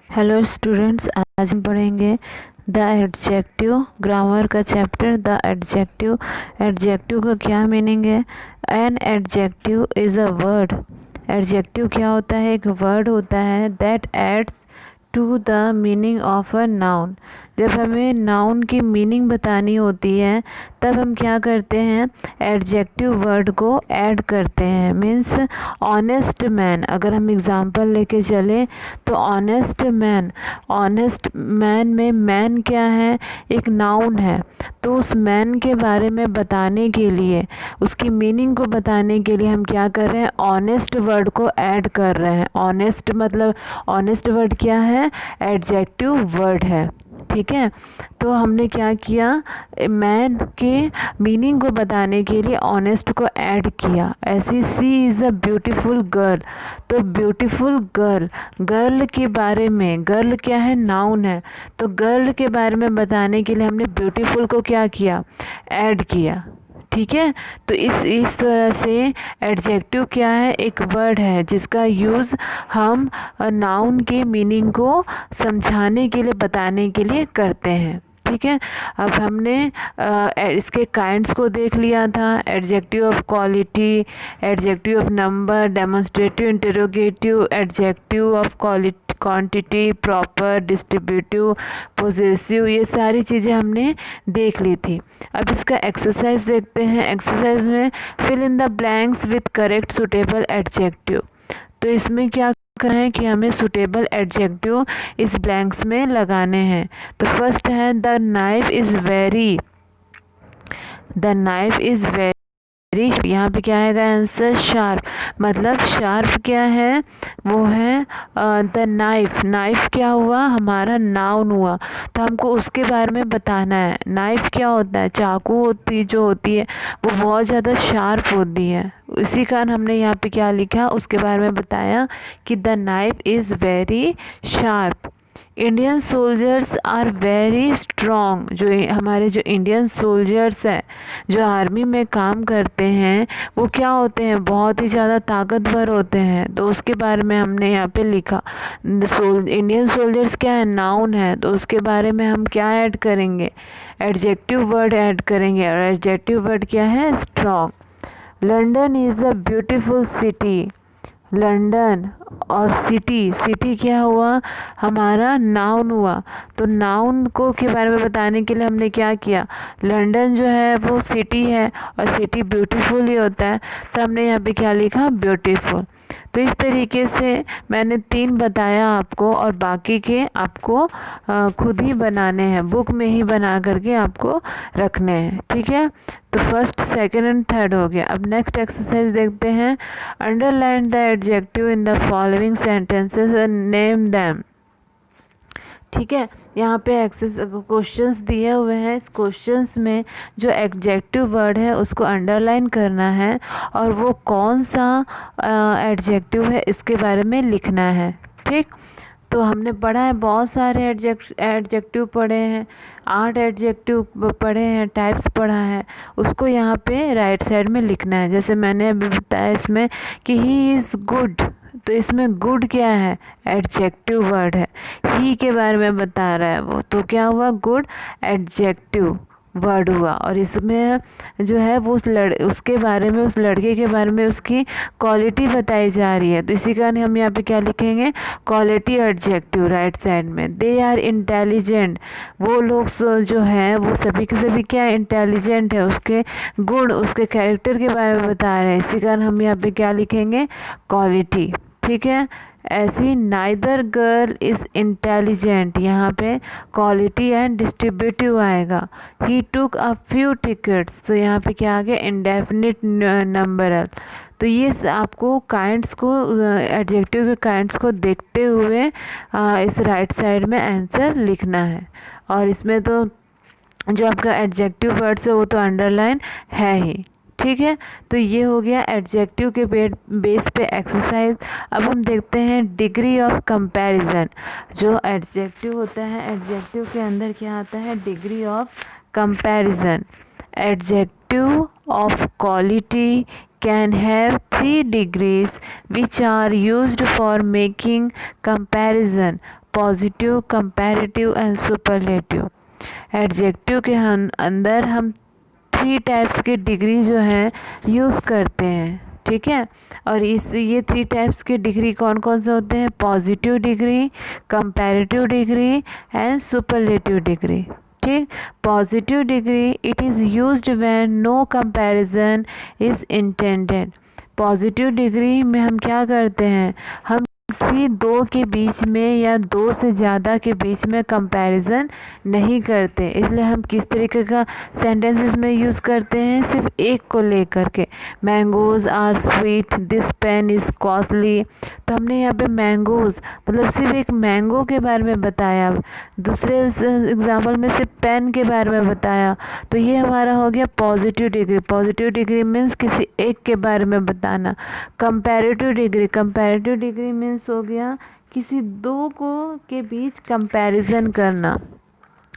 Hello students, आज हम पढ़ेंगे द एडजेक्टिव ग्रामर का चैप्टर। द एडजेक्टिव, एडजेक्टिव का क्या मीनिंग है। An adjective is a word. Adjective क्या होता है? एक वर्ड होता है that adds to the meaning of a noun. जब हमें नाउन की मीनिंग बतानी होती है तब हम क्या करते हैं? एडजेक्टिव वर्ड को ऐड करते हैं। मीन्स ऑनेस्ट मैन, अगर हम एग्जांपल लेके चले तो ऑनेस्ट मैन, ऑनेस्ट मैन में मैन क्या है? एक नाउन है। तो उस मैन के बारे में बताने के लिए, उसकी मीनिंग को बताने के लिए हम क्या कर रहे हैं? ऑनेस्ट वर्ड को ऐड कर रहे हैं। ऑनेस्ट मतलब, ऑनेस्ट वर्ड क्या है? एडजेक्टिव वर्ड है। ठीक है, तो हमने क्या किया? मैन के मीनिंग को बताने के लिए ऑनेस्ट को ऐड किया। ऐसी सी इज़ अ ब्यूटीफुल गर्ल, तो ब्यूटीफुल गर्ल, गर्ल के बारे में, गर्ल क्या है? नाउन है। तो गर्ल के बारे में बताने के लिए हमने ब्यूटीफुल को क्या किया? ऐड किया। ठीक है, तो इस तरह से एडजेक्टिव क्या है? एक वर्ड है जिसका यूज़ हम नाउन के मीनिंग को समझाने के लिए, बताने के लिए करते हैं। ठीक है, अब हमने इसके काइंड्स को देख लिया था। Adjective of quality, adjective of number, demonstrative, interrogative, adjective of quality, quantity, proper, distributive, possessive, ये सारी चीज़ें हमने देख ली थी। अब इसका एक्सरसाइज देखते हैं। एक्सरसाइज में fill in the blanks with correct suitable adjective. तो इसमें क्या करना है कि हमें सुटेबल एडजेक्टिव इस ब्लैंक्स में लगाने हैं। तो फर्स्ट है the knife is very, the knife is very, यहाँ पे क्या आएगा आंसर? शार्प। मतलब शार्प क्या है? वो है द नाइफ। नाइफ क्या हुआ? हमारा नाउन हुआ। तो हमको उसके बारे में बताना है। नाइफ क्या होता है? चाकू होती जो होती है वो बहुत ज़्यादा शार्प होती है। इसी कारण हमने यहाँ पे क्या लिखा? उसके बारे में बताया कि the knife is very sharp. Indian soldiers are very strong. जो हमारे जो इंडियन सोल्जर्स हैं, जो आर्मी में काम करते हैं, वो क्या होते हैं? बहुत ही ज़्यादा ताकतवर होते हैं। तो उसके बारे में हमने यहाँ पे लिखा। इंडियन सोल्जर्स क्या है? नाउन है। तो उसके बारे में हम क्या ऐड करेंगे? एडजेक्टिव वर्ड ऐड करेंगे। और एडजेक्टिव वर्ड क्या है? Strong. London is a beautiful city. London और सिटी, सिटी क्या हुआ? हमारा नाउन हुआ। तो नाउन को के बारे में बताने के लिए हमने क्या किया? लंदन जो है वो सिटी है और सिटी ब्यूटीफुल ही होता है। तो हमने यहाँ पे क्या लिखा? ब्यूटीफुल। तो इस तरीके से मैंने 3 बताया आपको, और बाकी के आपको खुद ही बनाने हैं, बुक में ही बना करके आपको रखने हैं। ठीक है, तो फर्स्ट, सेकंड एंड थर्ड हो गया। अब नेक्स्ट एक्सरसाइज देखते हैं। Underline the adjective in the following sentences and name them. ठीक है, यहाँ पे क्वेश्चंस दिए हुए हैं। इस क्वेश्चंस में जो एडजेक्टिव वर्ड है उसको अंडरलाइन करना है और वो कौन सा एडजेक्टिव है इसके बारे में लिखना है। ठीक, तो हमने पढ़ा है, बहुत सारे एडजेक्टिव पढ़े हैं, 8 एडजेक्टिव पढ़े हैं, टाइप्स पढ़ा है। उसको यहाँ पे राइट साइड में लिखना है। जैसे मैंने अभी बताया इसमें कि ही इज़ गुड, तो इसमें गुड क्या है? एडजेक्टिव वर्ड है। ही के बारे में बता रहा है वो, तो क्या हुआ? गुड एडजेक्टिव वर्ड हुआ। और इसमें जो है वो उसके बारे में, उस लड़के के बारे में उसकी क्वालिटी बताई जा रही है। तो इसी कारण हम यहाँ पे क्या लिखेंगे? क्वालिटी एडजेक्टिव राइट साइड में। दे आर इंटेलिजेंट, वो लोग जो है वो सभी के सभी क्या इंटेलिजेंट है, उसके गुण, उसके कैरेक्टर के बारे में बता रहे हैं। इसी कारण हम यहाँ पे क्या लिखेंगे? क्वालिटी। ठीक है, ऐसी नाइदर गर्ल इज़ इंटेलिजेंट, यहाँ पे क्वालिटी एंड डिस्ट्रीब्यूटिव आएगा। ही टुक अ फ्यू टिकट्स, तो यहाँ पे क्या आ गया? Indefinite numeral. तो ये आपको काइंड्स को, एडजेक्टिव के काइंड्स को देखते हुए इस राइट साइड में आंसर लिखना है। और इसमें तो जो आपका एडजेक्टिव वर्ड्स है वो तो अंडरलाइन है ही। ठीक है, तो ये हो गया एडजेक्टिव के बेस पे एक्सरसाइज। अब हम देखते हैं डिग्री ऑफ कंपैरिजन। जो एडजेक्टिव होता है, एडजेक्टिव के अंदर क्या आता है? Degree of comparison. Adjective of quality can have 3 degrees which are used for making comparison. Positive, comparative and superlative. Adjective के अंदर हम 3 टाइप्स के डिग्री जो है यूज़ करते हैं, ठीक है। और ये 3 टाइप्स के डिग्री कौन कौन से होते हैं? Positive degree, comparative degree and superlative degree, ठीक। Positive degree, it is used when no comparison is intended. Positive degree में हम क्या करते हैं? हम किसी दो के बीच में या दो से ज़्यादा के बीच में कंपैरिजन नहीं करते, इसलिए हम किस तरीके का सेंटेंसेस में यूज़ करते हैं? सिर्फ एक को लेकर के। Mangoes are sweet, this pen is costly. तो हमने यहाँ पे मैंगोज़ मतलब सिर्फ एक मैंगो के बारे में बताया, दूसरे एग्जाम्पल में सिर्फ पेन के बारे में बताया, तो ये हमारा हो गया positive degree. Positive degree means किसी एक के बारे में बताना। Comparative degree, comparative degree means हो गया किसी दो को के बीच कंपैरिजन करना।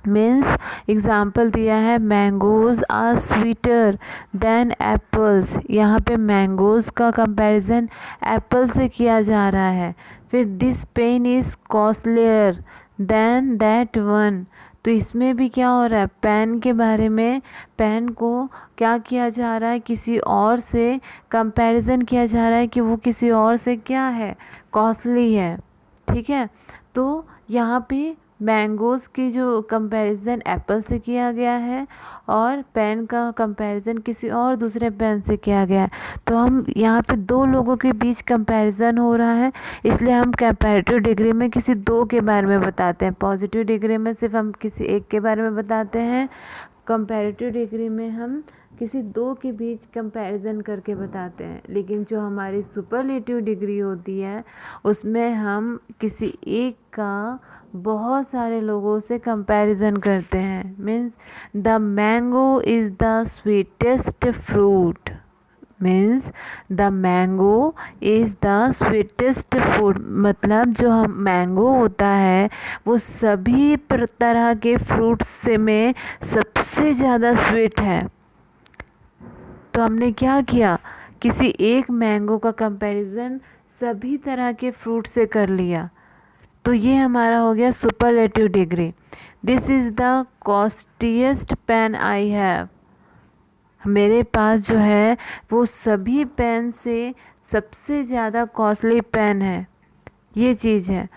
मीन्स एग्जाम्पल दिया है mangoes are sweeter than apples, यहाँ पे मैंगोज़ का कंपैरिजन एप्पल से किया जा रहा है। फिर this pen is costlier than that one, तो इसमें भी क्या हो रहा है? पेन के बारे में, पेन को क्या किया जा रहा है? किसी और से कंपैरिजन किया जा रहा है कि वो किसी और से क्या है? कॉस्टली है, ठीक है। तो यहाँ पे मैंगोज़ की जो कंपैरिजन एप्पल से किया गया है और पेन का कंपैरिजन किसी और दूसरे पेन से किया गया है। तो हम यहाँ पे दो लोगों के बीच कंपैरिजन हो रहा है, इसलिए हम कंपैरेटिव डिग्री में किसी दो के बारे में बताते हैं। पॉजिटिव डिग्री में सिर्फ हम किसी एक के बारे में बताते हैं, कंपैरेटिव डिग्री में हम किसी दो के बीच कंपैरिजन करके बताते हैं। लेकिन जो हमारी सुपरलेटिव डिग्री होती है उसमें हम किसी एक का बहुत सारे लोगों से कंपैरिजन करते हैं। Means the mango is the sweetest fruit, means the mango is the sweetest fruit, मतलब जो हम मैंगो होता है वो सभी तरह के फ्रूट्स से में सबसे ज़्यादा स्वीट है। तो हमने क्या किया? किसी एक मैंगो का कंपैरिजन सभी तरह के फ्रूट से कर लिया, तो ये हमारा हो गया superlative degree. This is the costliest pen I have, मेरे पास जो है वो सभी पेन से सबसे ज़्यादा कॉस्टली पेन है, ये चीज़ है।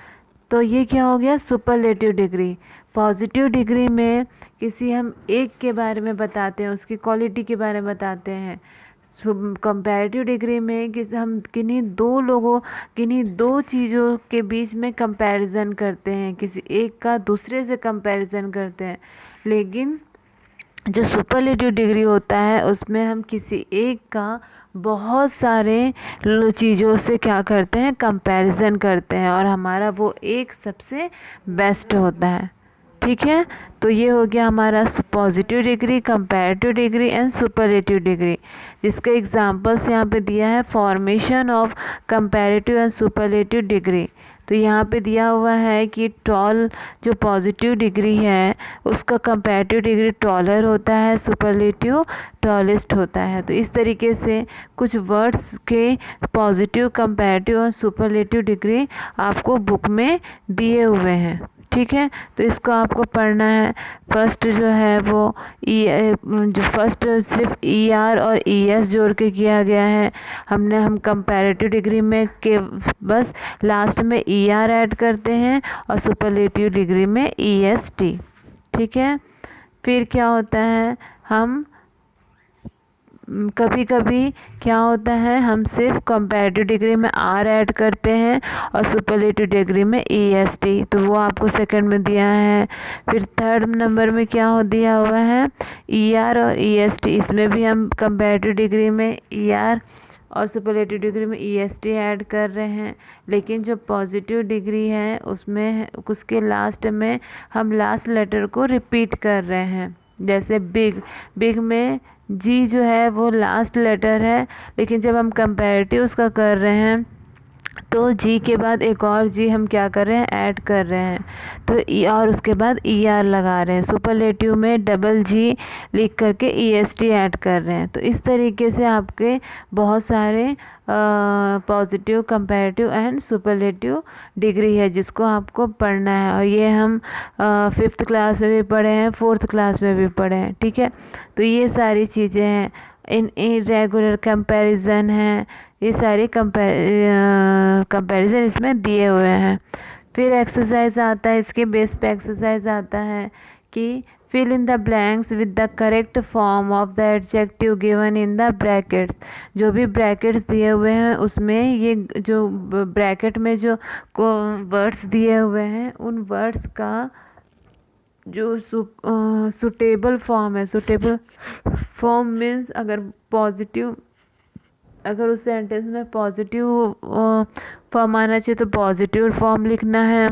तो ये क्या हो गया? Superlative degree. पॉजिटिव डिग्री में किसी हम एक के बारे में बताते हैं, उसकी क्वालिटी के बारे में बताते हैं। कंपैरेटिव डिग्री में हम किन्हीं दो लोगों, किन्हीं दो चीज़ों के बीच में कंपैरिजन करते हैं, किसी एक का दूसरे से कंपैरिजन करते हैं। लेकिन जो सुपरलेटिव डिग्री होता है उसमें हम किसी एक का बहुत सारे चीज़ों से क्या करते हैं? कंपैरिजन करते हैं, और हमारा वो एक सबसे बेस्ट होता है, ठीक है। तो ये हो गया हमारा positive degree, comparative degree and superlative degree, जिसका एग्जांपल्स यहाँ पे दिया है। Formation of comparative and superlative degree, तो यहाँ पे दिया हुआ है कि टॉल जो पॉजिटिव डिग्री है उसका कंपैरेटिव डिग्री टॉलर होता है, सुपरलेटिव टॉलेस्ट होता है। तो इस तरीके से कुछ वर्ड्स के पॉजिटिव, कंपैरेटिव और सुपरलेटिव डिग्री आपको बुक में दिए हुए हैं, ठीक है। तो इसको आपको पढ़ना है। फर्स्ट जो है वो जो फर्स्ट सिर्फ ER और ES जोड़ के किया गया है। हम कंपैरेटिव डिग्री में के बस लास्ट में ER ऐड करते हैं और सुपरलेटिव डिग्री में EST, ठीक है। फिर क्या होता है, हम कभी कभी क्या होता है, हम सिर्फ कंपैरेटिव डिग्री में R ऐड करते हैं और सुपरलेटिव डिग्री में EST, तो वो आपको सेकंड में दिया है। फिर थर्ड नंबर में क्या हो दिया हुआ है, ER और EST, इसमें भी हम कंपैरेटिव डिग्री में ER और सुपरलेटिव डिग्री में EST ऐड कर रहे हैं। लेकिन जो पॉजिटिव डिग्री है उसमें उसके लास्ट में हम लास्ट लेटर को रिपीट कर रहे हैं। जैसे बिग में G जो है वो लास्ट लेटर है, लेकिन जब हम कंपैरेटिव उसका कर रहे हैं तो जी के बाद एक और जी हम क्या कर रहे हैं, ऐड कर रहे हैं, तो और उसके बाद ER लगा रहे हैं। सुपरलेटिव में डबल जी लिख करके EST ऐड कर रहे हैं। तो इस तरीके से आपके बहुत सारे positive, comparative and superlative degree है जिसको आपको पढ़ना है, और ये हम 5th क्लास में भी पढ़े हैं, 4th क्लास में भी पढ़े हैं। ठीक है, तो ये सारी चीज़ें हैं। इन इरेगुलर कंपैरिजन है, ये सारे कंपैरिजन इसमें दिए हुए हैं। फिर एक्सरसाइज आता है, इसके बेस पे एक्सरसाइज आता है कि fill in the blanks with the correct form of the adjective given in the brackets. जो भी ब्रैकेट्स दिए हुए हैं उसमें ये जो ब्रैकेट में जो वर्ड्स दिए हुए हैं उन वर्ड्स का जो सुटेबल फॉर्म है, सुटेबल फॉर्म मीन्स अगर पॉजिटिव, अगर उस सेंटेंस में पॉजिटिव फॉर्म आना चाहिए तो पॉजिटिव फॉर्म लिखना है,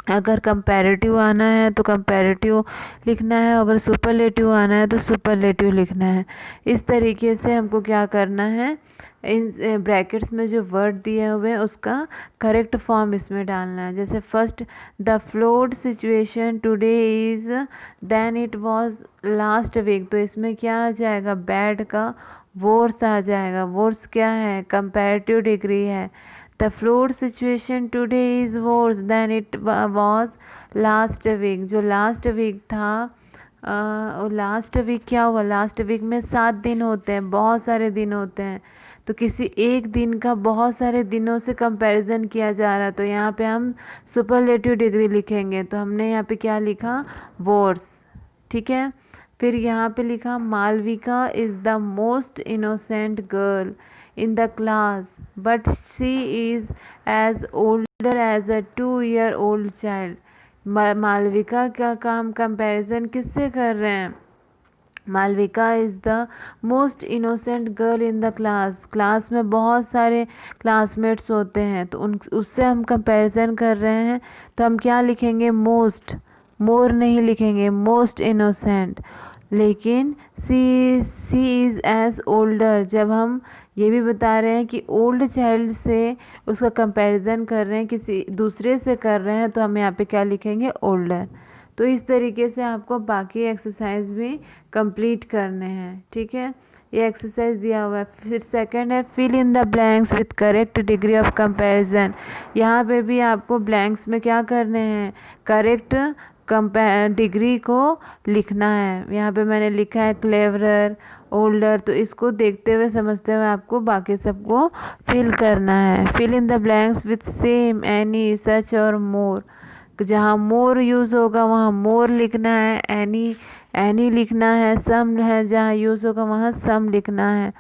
अगर कंपैरेटिव आना है तो कंपैरेटिव लिखना है, अगर सुपरलेटिव आना है तो सुपरलेटिव लिखना है। इस तरीके से हमको क्या करना है, इन ब्रैकेट्स में जो वर्ड दिए हुए हैं उसका करेक्ट फॉर्म इसमें डालना है। जैसे first, the flood situation today is than it was last week, तो इसमें क्या आ जाएगा, बैड का वर्स आ जाएगा। वर्स क्या है, कंपैरेटिव डिग्री है। The flood situation today is worse than it was last week, जो लास्ट वीक था लास्ट वीक क्या हुआ, लास्ट वीक में 7 दिन होते हैं, बहुत सारे दिन होते हैं, तो किसी एक दिन का बहुत सारे दिनों से कंपैरिजन किया जा रहा है, तो यहाँ पे हम सुपरलेटिव डिग्री लिखेंगे। तो हमने यहाँ पे क्या लिखा, वर्स। ठीक है, फिर यहाँ पे लिखा Malvika is the most innocent girl in the class but she is as older as a 2-year-old child. Malvika का काम कंपैरिजन किससे कर रहे हैं, Malvika is the most innocent girl in the class. Class में बहुत सारे क्लासमेट्स होते हैं तो उन उससे हम कंपैरिजन कर रहे हैं, तो हम क्या लिखेंगे, मोस्ट, मोर नहीं लिखेंगे, मोस्ट इनोसेंट। लेकिन सी इज़ एज ओल्डर, जब हम ये भी बता रहे हैं कि ओल्ड चाइल्ड से उसका कंपैरिजन कर रहे हैं, किसी दूसरे से कर रहे हैं, तो हम यहाँ पे क्या लिखेंगे, ओल्डर। तो इस तरीके से आपको बाकी एक्सरसाइज भी कंप्लीट करने हैं। ठीक है, ये एक्सरसाइज दिया हुआ है। फिर सेकंड है fill in the blanks with correct degree of comparison. यहाँ पे भी आपको ब्लैंक्स में क्या करने हैं, करेक्ट डिग्री को लिखना है। यहाँ पे मैंने लिखा है क्लेवरर, ओल्डर, तो इसको देखते हुए समझते हुए आपको बाकी सबको फिल करना है। Fill in the blanks with same, any, such और मोर। जहाँ मोर यूज़ होगा वहाँ मोर लिखना है, एनी लिखना है, सम है जहाँ यूज़ होगा वहाँ सम लिखना है।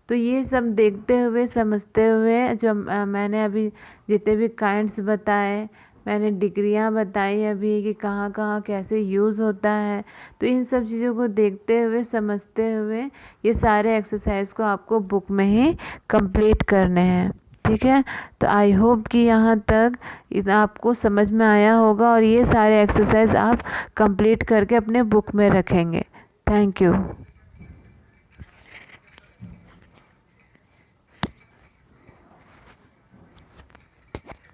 तो ये सब देखते हुए समझते हुए जो मैंने अभी जितने भी काइंड्स बताए, मैंने डिग्रियां बताई अभी कि कहाँ कहाँ कैसे यूज़ होता है, तो इन सब चीज़ों को देखते हुए समझते हुए ये सारे एक्सरसाइज को आपको बुक में ही कंप्लीट करने हैं। ठीक है, तो आई होप कि यहाँ तक आपको समझ में आया होगा और ये सारे एक्सरसाइज आप कंप्लीट करके अपने बुक में रखेंगे। Thank you.